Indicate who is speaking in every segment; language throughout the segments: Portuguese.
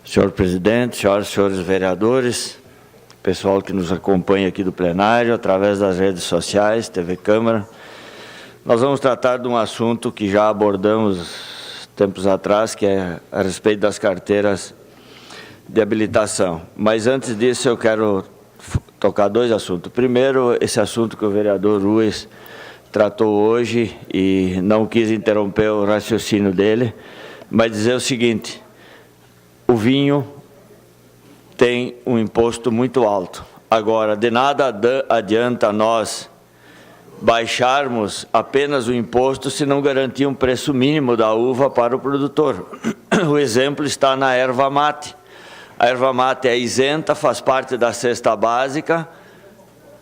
Speaker 1: Senhor presidente, senhoras e senhores vereadores, pessoal que nos acompanha aqui do plenário, através das redes sociais, TV Câmara, nós vamos tratar de um assunto que já abordamos tempos atrás, que é a respeito das carteiras de habilitação. Mas antes disso eu quero tocar dois assuntos. Primeiro, esse assunto que o vereador Ruiz tratou hoje e não quis interromper o raciocínio dele, mas dizer o seguinte: o vinho tem um imposto muito alto. Agora, de nada adianta nós baixarmos apenas o imposto se não garantir um preço mínimo da uva para o produtor. O exemplo está na erva mate. A erva mate é isenta, faz parte da cesta básica,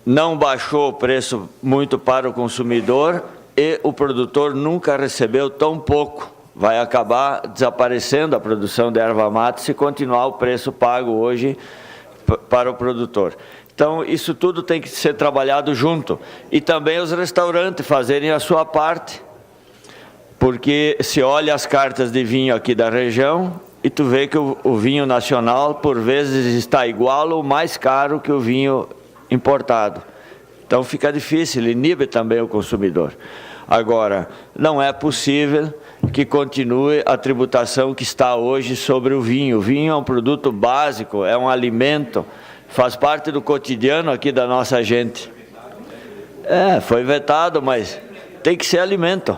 Speaker 1: não baixou o preço muito para o consumidor e o produtor nunca recebeu tão pouco. Vai acabar desaparecendo a produção de erva mate se continuar o preço pago hoje para o produtor. Então, isso tudo tem que ser trabalhado junto. E também os restaurantes fazerem a sua parte, porque se olha as cartas de vinho aqui da região e tu vê que o vinho nacional, por vezes, está igual ou mais caro que o vinho importado. Então, fica difícil, inibe também o consumidor. Agora, não é possível que continue a tributação que está hoje sobre o vinho. O vinho é um produto básico, é um alimento, faz parte do cotidiano aqui da nossa gente. Foi vetado, mas tem que ser alimento.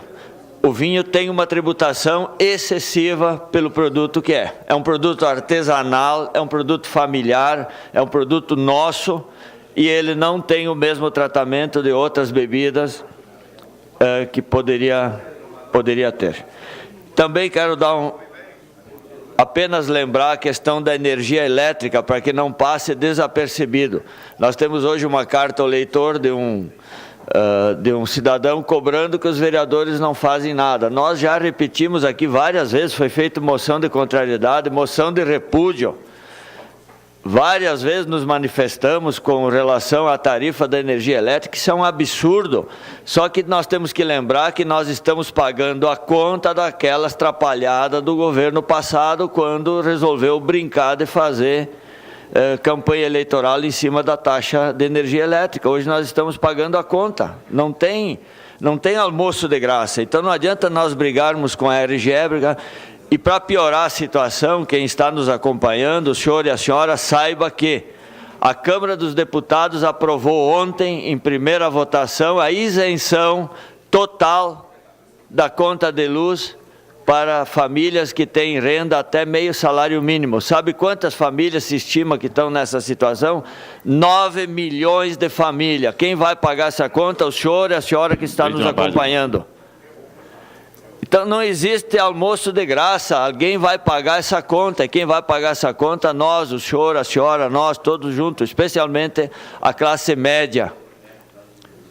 Speaker 1: O vinho tem uma tributação excessiva pelo produto que é. É um produto artesanal, é um produto familiar, é um produto nosso e ele não tem o mesmo tratamento de outras bebidas que poderia ter. Também quero apenas lembrar a questão da energia elétrica, para que não passe desapercebido. Nós temos hoje uma carta ao leitor de um cidadão cobrando que os vereadores não fazem nada. Nós já repetimos aqui várias vezes, foi feita moção de contrariedade, moção de repúdio. Várias vezes nos manifestamos com relação à tarifa da energia elétrica, isso é um absurdo. Só que nós temos que lembrar que nós estamos pagando a conta daquelas trapalhadas do governo passado, quando resolveu brincar de fazer campanha eleitoral em cima da taxa de energia elétrica. Hoje nós estamos pagando a conta, não tem almoço de graça. Então não adianta nós brigarmos com a RGE, E para piorar a situação, quem está nos acompanhando, o senhor e a senhora, saiba que a Câmara dos Deputados aprovou ontem, em primeira votação, a isenção total da conta de luz para famílias que têm renda até meio salário mínimo. Sabe quantas famílias se estima que estão nessa situação? 9 milhões de famílias. Quem vai pagar essa conta? O senhor e a senhora que está nos acompanhando. Então, não existe almoço de graça, alguém vai pagar essa conta, e quem vai pagar essa conta? Nós, o senhor, a senhora, nós, todos juntos, especialmente a classe média,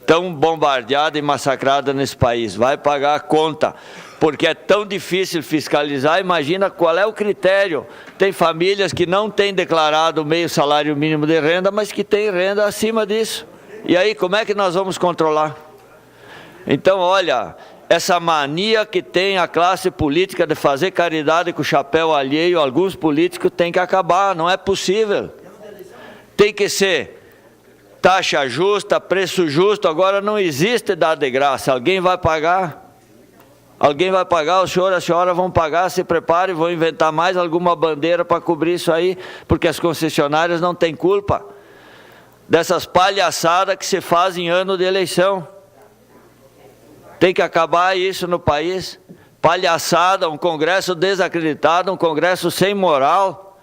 Speaker 1: tão bombardeada e massacrada nesse país, vai pagar a conta, porque é tão difícil fiscalizar. Imagina qual é o critério. Tem famílias que não têm declarado meio salário mínimo de renda, mas que têm renda acima disso. E aí, como é que nós vamos controlar? Então, olha, essa mania que tem a classe política de fazer caridade com o chapéu alheio, alguns políticos, tem que acabar, não é possível. Tem que ser taxa justa, preço justo. Agora não existe dar de graça, alguém vai pagar. Alguém vai pagar, o senhor e a senhora vão pagar, se prepare, vão inventar mais alguma bandeira para cobrir isso aí, porque as concessionárias não têm culpa dessas palhaçadas que se fazem em ano de eleição. Tem que acabar isso no país. Palhaçada, um Congresso desacreditado, um Congresso sem moral.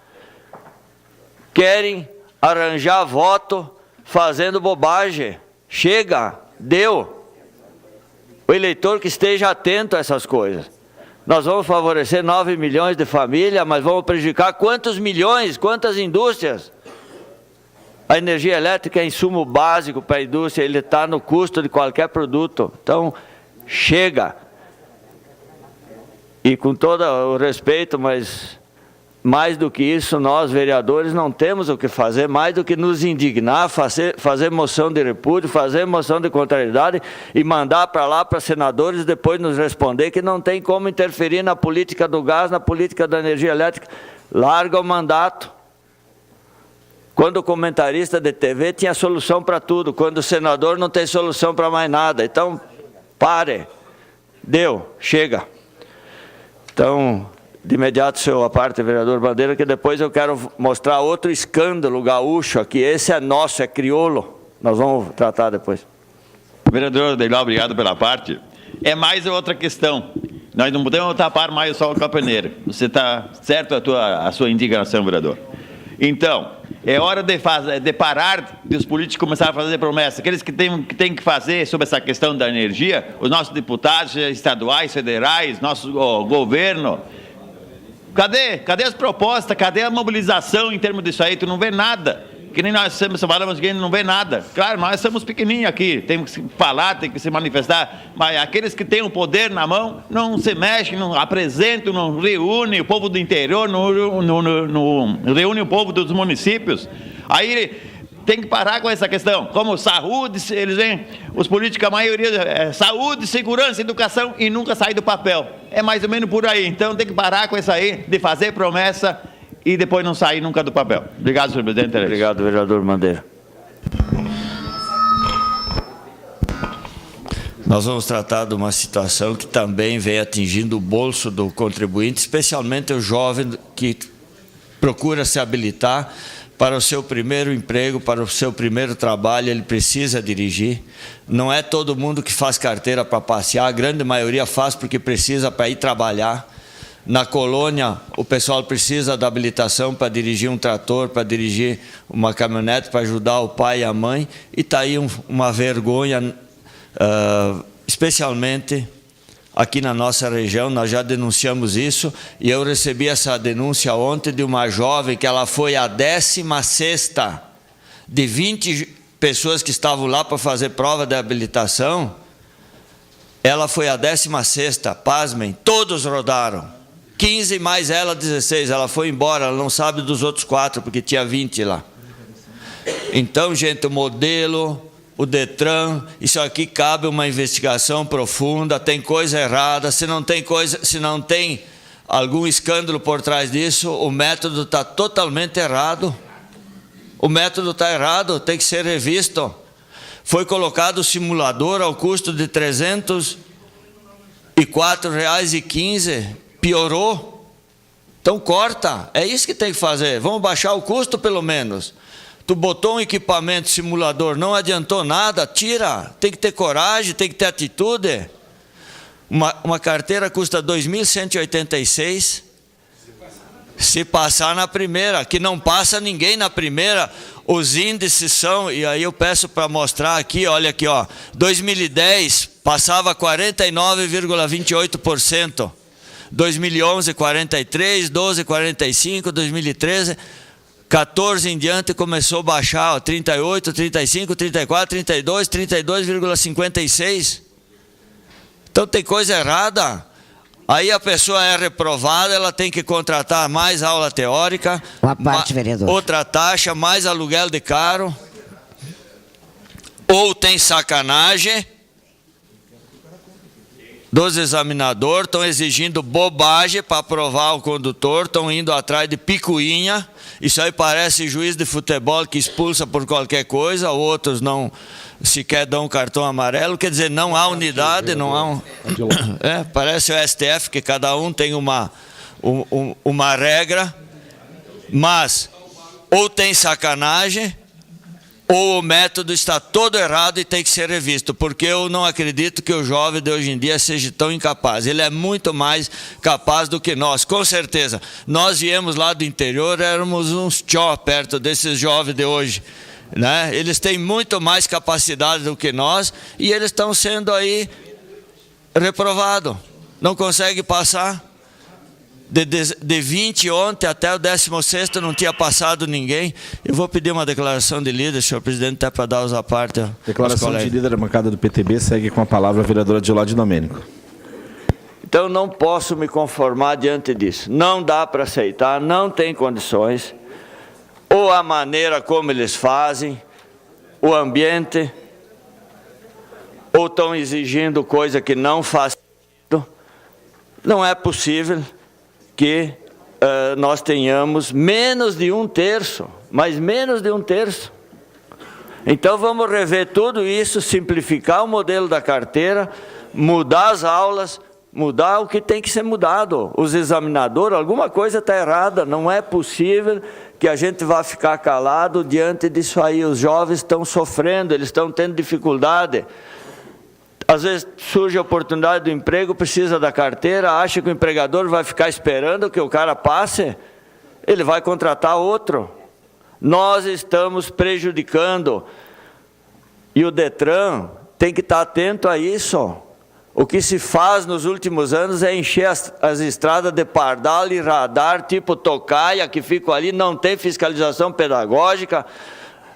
Speaker 1: Querem arranjar voto fazendo bobagem. Chega, deu. O eleitor que esteja atento a essas coisas. Nós vamos favorecer 9 milhões de famílias, mas vamos prejudicar quantos milhões, quantas indústrias? A energia elétrica é insumo básico para a indústria, ele está no custo de qualquer produto. Então, chega. E com todo o respeito, mas mais do que isso, nós vereadores não temos o que fazer, mais do que nos indignar, fazer moção de repúdio, fazer moção de contrariedade e mandar para lá para senadores depois nos responder que não tem como interferir na política do gás, na política da energia elétrica. larga o mandato. Quando o comentarista de TV tinha solução para tudo, quando o senador não tem solução para mais nada. Então, pare. Deu, chega. Então, de imediato, seu aparte, vereador Bandeira, que depois eu quero mostrar outro escândalo gaúcho aqui. Esse é nosso, é crioulo. Nós vamos tratar depois.
Speaker 2: Vereador Deiló, obrigado pela parte. É mais outra questão. Nós não podemos tapar mais só o campaneiro. Você está certo a sua indignação, vereador. Então, é hora de parar de os políticos começarem a fazer promessas. Aqueles que têm que fazer sobre essa questão da energia, os nossos deputados estaduais, federais, nosso governo. Cadê as propostas? Cadê a mobilização em termos disso aí? Tu não vê nada. Que nem nós sempre falamos que não vê nada. Claro, nós somos pequenininhos aqui, temos que falar, tem que se manifestar, mas aqueles que têm o poder na mão não se mexem, não apresentam, não reúnem o povo do interior, não reúnem o povo dos municípios. Aí tem que parar com essa questão. Como saúde, eles vêm, os políticos, a maioria, saúde, segurança, educação, e nunca sai do papel. É mais ou menos por aí. Então tem que parar com isso aí, de fazer promessa e depois não sair nunca do papel. Obrigado, senhor presidente.
Speaker 1: Obrigado, vereador Bandeira. Nós vamos tratar de uma situação que também vem atingindo o bolso do contribuinte, especialmente o jovem que procura se habilitar para o seu primeiro emprego, para o seu primeiro trabalho, ele precisa dirigir. Não é todo mundo que faz carteira para passear, a grande maioria faz porque precisa para ir trabalhar. Na colônia, o pessoal precisa da habilitação para dirigir um trator, para dirigir uma caminhonete, para ajudar o pai e a mãe. E está aí uma vergonha, especialmente aqui na nossa região. Nós já denunciamos isso. E eu recebi essa denúncia ontem de uma jovem que ela foi a 16ª de 20 pessoas que estavam lá para fazer prova de habilitação. Ela foi a 16ª, pasmem, todos rodaram. 15 mais ela, 16, ela foi embora, ela não sabe dos outros 4, porque tinha 20 lá. Então, gente, o modelo, o Detran, isso aqui cabe uma investigação profunda, tem coisa errada, se não tem algum escândalo por trás disso, o método está totalmente errado. O método está errado, tem que ser revisto. Foi colocado o simulador ao custo de R$ 304,15, piorou. Então corta, é isso que tem que fazer. Vamos baixar o custo pelo menos. Tu botou um equipamento simulador, não adiantou nada, tira. Tem que ter coragem, tem que ter atitude. Uma carteira custa R$ 2.186. Se passar na primeira, que não passa ninguém na primeira, os índices são, e aí eu peço para mostrar aqui, olha aqui, ó, 2010 passava 49,28%, 2011 43, 12 45, 2013, 14 em diante começou a baixar, ó, 38, 35, 34, 32, 32,56%. Então tem coisa errada. Aí a pessoa é reprovada, ela tem que contratar mais aula teórica, outra taxa, mais aluguel de carro, ou tem sacanagem dos examinadores, estão exigindo bobagem para aprovar o condutor, estão indo atrás de picuinha, isso aí parece juiz de futebol que expulsa por qualquer coisa, outros não sequer dão um cartão amarelo, quer dizer, não há unidade, não há parece o STF, que cada um tem uma regra, mas ou tem sacanagem, ou o método está todo errado e tem que ser revisto, porque eu não acredito que o jovem de hoje em dia seja tão incapaz. Ele é muito mais capaz do que nós, com certeza. Nós viemos lá do interior, éramos uns tchó perto desses jovens de hoje, né? Eles têm muito mais capacidade do que nós e eles estão sendo aí reprovados. Não conseguem passar. De 20 ontem até o 16º não tinha passado ninguém. Eu vou pedir uma declaração de líder, senhor presidente, até para dar os à parte.
Speaker 3: Declaração de líder da bancada do PTB, segue com a palavra a vereadora Adilade Domênico.
Speaker 1: Então não posso me conformar diante disso. Não dá para aceitar, não tem condições. Ou a maneira como eles fazem, o ambiente, ou estão exigindo coisa que não faz sentido. Não é possível que nós tenhamos menos de 1/3, mas menos de 1/3. Então vamos rever tudo isso, simplificar o modelo da carteira, mudar as aulas, mudar o que tem que ser mudado. Os examinadores, alguma coisa está errada, não é possível que a gente vá ficar calado diante disso aí. Os jovens estão sofrendo, eles estão tendo dificuldade. Às vezes surge a oportunidade do emprego, precisa da carteira, acha que o empregador vai ficar esperando que o cara passe, ele vai contratar outro. Nós estamos prejudicando, e o Detran tem que estar atento a isso. O que se faz nos últimos anos é encher as estradas de pardal e radar, tipo tocaia, que ficam ali, não tem fiscalização pedagógica,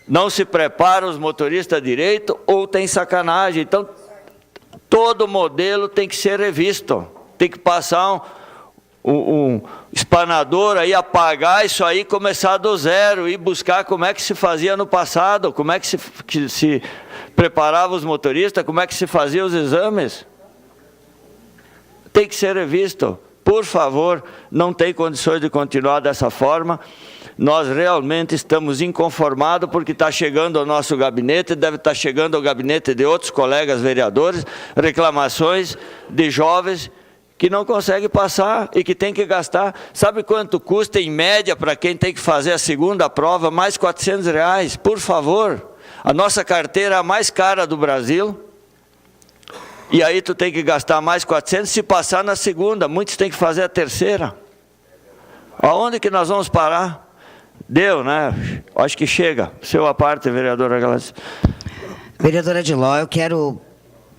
Speaker 1: não se prepara os motoristas direito, ou tem sacanagem. Então, todo modelo tem que ser revisto, tem que passar um espanador aí, apagar isso aí, começar do zero e buscar como é que se fazia no passado, como é que se preparava os motoristas, como é que se fazia os exames. Tem que ser revisto. Por favor, não tem condições de continuar dessa forma. Nós realmente estamos inconformados porque está chegando ao nosso gabinete, deve estar chegando ao gabinete de outros colegas vereadores, reclamações de jovens que não conseguem passar e que tem que gastar. Sabe quanto custa em média para quem tem que fazer a segunda prova? Mais R$400. Por favor, a nossa carteira é a mais cara do Brasil. E aí tu tem que gastar mais 400 se passar na segunda. Muitos têm que fazer a terceira. Aonde que nós vamos parar? Deu, né? Acho que chega. Seu à parte, vereadora Gladys.
Speaker 4: Vereadora Adiló, eu quero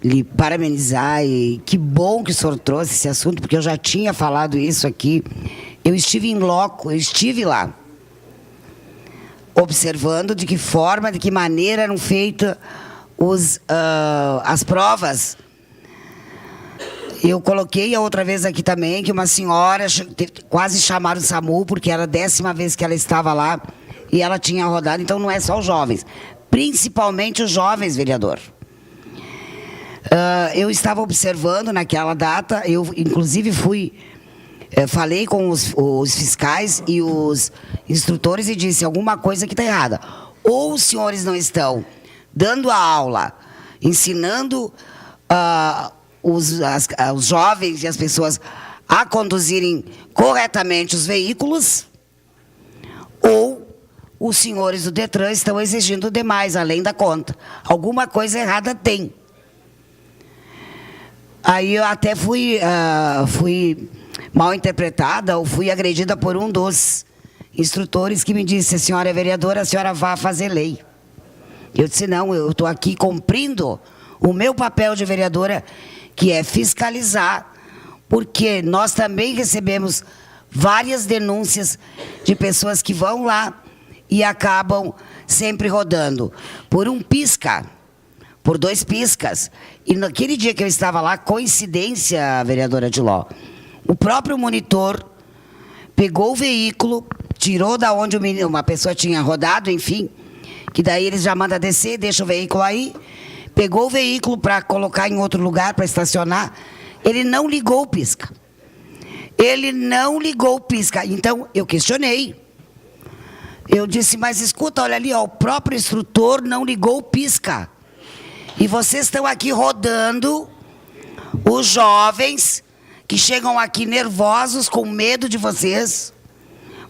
Speaker 4: lhe parabenizar e que bom que o senhor trouxe esse assunto, porque eu já tinha falado isso aqui. Eu estive em loco, eu estive lá, observando de que forma, de que maneira eram feitas as provas. Eu coloquei a outra vez aqui também que uma senhora quase chamaram o SAMU, porque era a 10ª vez que ela estava lá e ela tinha rodado. Então não é só os jovens, principalmente os jovens, vereador. Eu estava observando naquela data, eu inclusive falei com os fiscais e os instrutores e disse alguma coisa que está errada. Ou os senhores não estão dando a aula, ensinando os jovens e as pessoas a conduzirem corretamente os veículos, ou os senhores do Detran estão exigindo demais, além da conta. Alguma coisa errada tem. Aí eu até fui mal interpretada, ou fui agredida por um dos instrutores que me disse: a senhora é vereadora, a senhora vai fazer lei. Eu disse: não, eu estou aqui cumprindo o meu papel de vereadora, que é fiscalizar, porque nós também recebemos várias denúncias de pessoas que vão lá e acabam sempre rodando por um pisca, por 2 piscas. E naquele dia que eu estava lá, coincidência, vereadora Adiló, o próprio monitor pegou o veículo, tirou da onde uma pessoa tinha rodado, enfim, que daí eles já mandam descer, deixa o veículo aí, pegou o veículo para colocar em outro lugar, para estacionar, ele não ligou o pisca. Ele não ligou o pisca. Então, eu questionei. Eu disse: mas escuta, olha ali, ó, o próprio instrutor não ligou o pisca. E vocês estão aqui rodando os jovens que chegam aqui nervosos, com medo de vocês,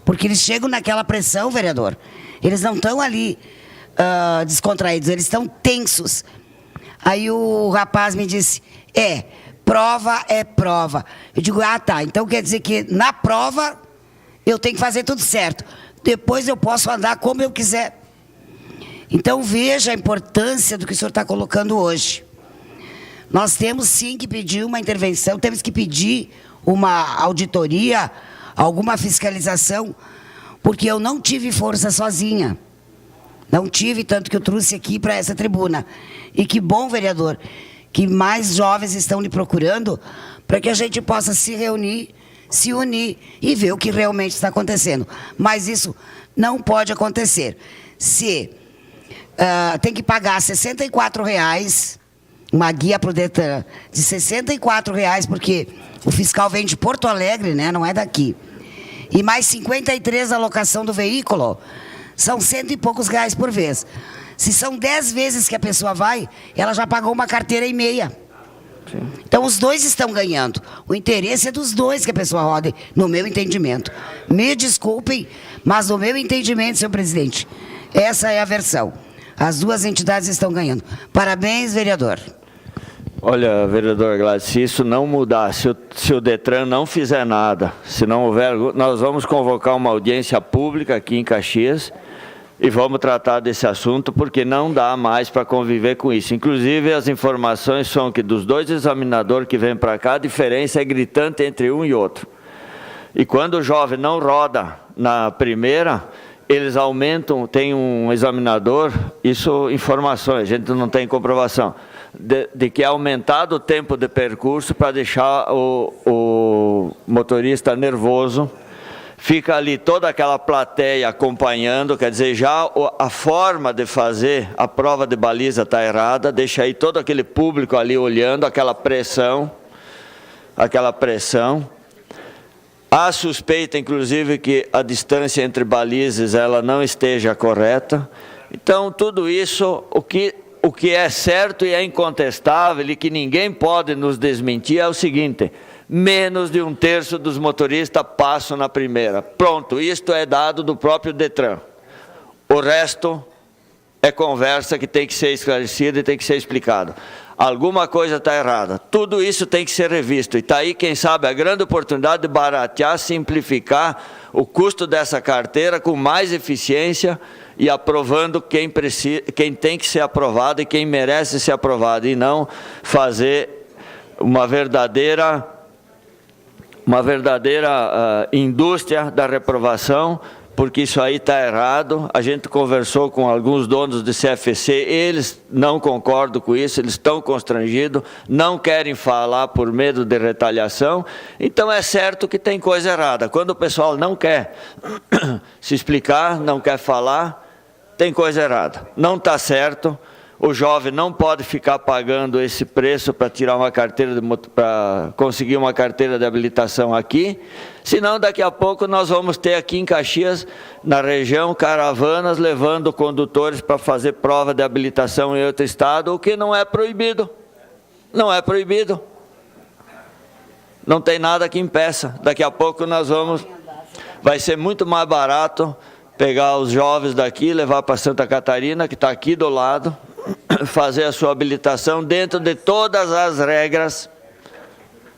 Speaker 4: porque eles chegam naquela pressão, vereador. Eles não estão ali descontraídos, eles estão tensos. Aí o rapaz me disse: prova é prova. Eu digo: ah, tá, então quer dizer que na prova eu tenho que fazer tudo certo. Depois eu posso andar como eu quiser. Então veja a importância do que o senhor está colocando hoje. Nós temos sim que pedir uma intervenção, temos que pedir uma auditoria, alguma fiscalização, porque eu não tive força sozinha. Não tive, tanto que eu trouxe aqui para essa tribuna. E que bom, vereador, que mais jovens estão lhe procurando para que a gente possa se reunir, se unir e ver o que realmente está acontecendo. Mas isso não pode acontecer. Se tem que pagar R$64, uma guia para o Detran de R$64, porque o fiscal vem de Porto Alegre, né, não é daqui. e mais 53 a locação do veículo, são 100 e poucos reais por vez. Se são 10 vezes que a pessoa vai, ela já pagou uma carteira e meia. Sim. Então, os dois estão ganhando. O interesse é dos dois que a pessoa rode, no meu entendimento. Me desculpem, mas no meu entendimento, senhor presidente, essa é a versão. As duas entidades estão ganhando. Parabéns, vereador.
Speaker 1: Olha, vereador Gladys, se isso não mudar, se o Detran não fizer nada, se não houver, nós vamos convocar uma audiência pública aqui em Caxias e vamos tratar desse assunto, porque não dá mais para conviver com isso. Inclusive, as informações são que dos dois examinadores que vêm para cá, a diferença é gritante entre um e outro. E quando o jovem não roda na primeira, eles aumentam, tem um examinador, isso informações, a gente não tem comprovação, de que é aumentado o tempo de percurso para deixar o motorista nervoso. Fica ali toda aquela plateia acompanhando, quer dizer, já a forma de fazer a prova de baliza está errada, deixa aí todo aquele público ali olhando, aquela pressão. Há suspeita, inclusive, que a distância entre balizas ela não esteja correta. Então, tudo isso, o que é certo e é incontestável e que ninguém pode nos desmentir é o seguinte: menos de 1/3 dos motoristas passam na primeira. Pronto, isto é dado do próprio Detran. O resto é conversa que tem que ser esclarecida e tem que ser explicado. Alguma coisa está errada. Tudo isso tem que ser revisto. E está aí, quem sabe, a grande oportunidade de baratear, simplificar o custo dessa carteira com mais eficiência e aprovando quem tem que ser aprovado e quem merece ser aprovado, e não fazer uma verdadeira indústria da reprovação, porque isso aí está errado. A gente conversou com alguns donos de CFC, eles não concordam com isso, eles estão constrangidos, não querem falar por medo de retaliação. Então é certo que tem coisa errada. Quando o pessoal não quer se explicar, não quer falar, tem coisa errada. Não está certo. O jovem não pode ficar pagando esse preço para tirar uma carteira para conseguir uma carteira de habilitação aqui, senão daqui a pouco nós vamos ter aqui em Caxias, na região, caravanas levando condutores para fazer prova de habilitação em outro estado, o que não é proibido. Não é proibido. Não tem nada que impeça. Daqui a pouco vai ser muito mais barato pegar os jovens daqui, levar para Santa Catarina, que está aqui do lado, fazer a sua habilitação dentro de todas as regras,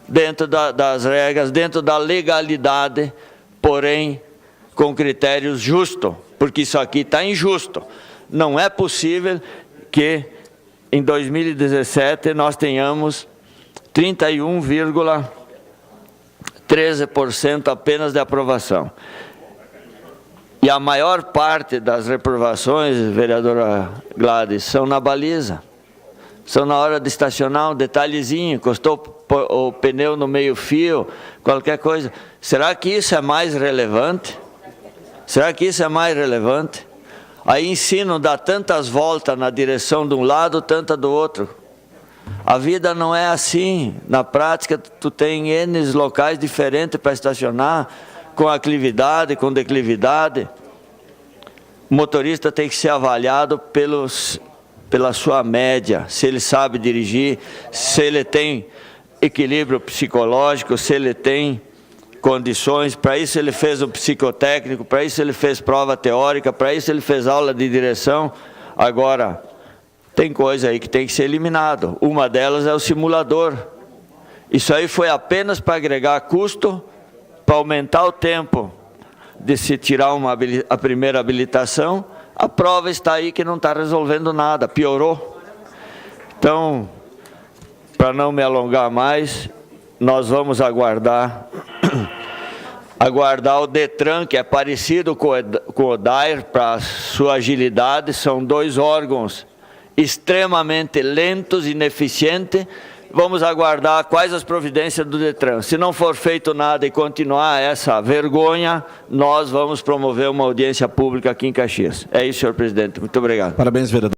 Speaker 1: dentro da legalidade, porém com critérios justos, porque isso aqui está injusto. Não é possível que em 2017 nós tenhamos 31,13% apenas de aprovação. E a maior parte das reprovações, vereadora Gladys, são na baliza. São na hora de estacionar, um detalhezinho, encostou o pneu no meio-fio, qualquer coisa. Será que isso é mais relevante? Será que isso é mais relevante? Aí ensino dá tantas voltas na direção de um lado, tanta do outro. A vida não é assim. Na prática, tu tem N locais diferentes para estacionar, com aclividade, com declividade. O motorista tem que ser avaliado pela sua média, se ele sabe dirigir, se ele tem equilíbrio psicológico, se ele tem condições. Para isso ele fez o psicotécnico, para isso ele fez prova teórica, para isso ele fez aula de direção. Agora, tem coisa aí que tem que ser eliminado. Uma delas é o simulador. Isso aí foi apenas para agregar custo, para aumentar o tempo de se tirar a primeira habilitação. A prova está aí que não está resolvendo nada, piorou. Então, para não me alongar mais, nós vamos aguardar o Detran, que é parecido com o DAIR, para sua agilidade. São dois órgãos extremamente lentos e ineficientes. Vamos aguardar quais as providências do Detran. Se não for feito nada e continuar essa vergonha, nós vamos promover uma audiência pública aqui em Caxias. É isso, senhor presidente. Muito obrigado.
Speaker 3: Parabéns, vereador.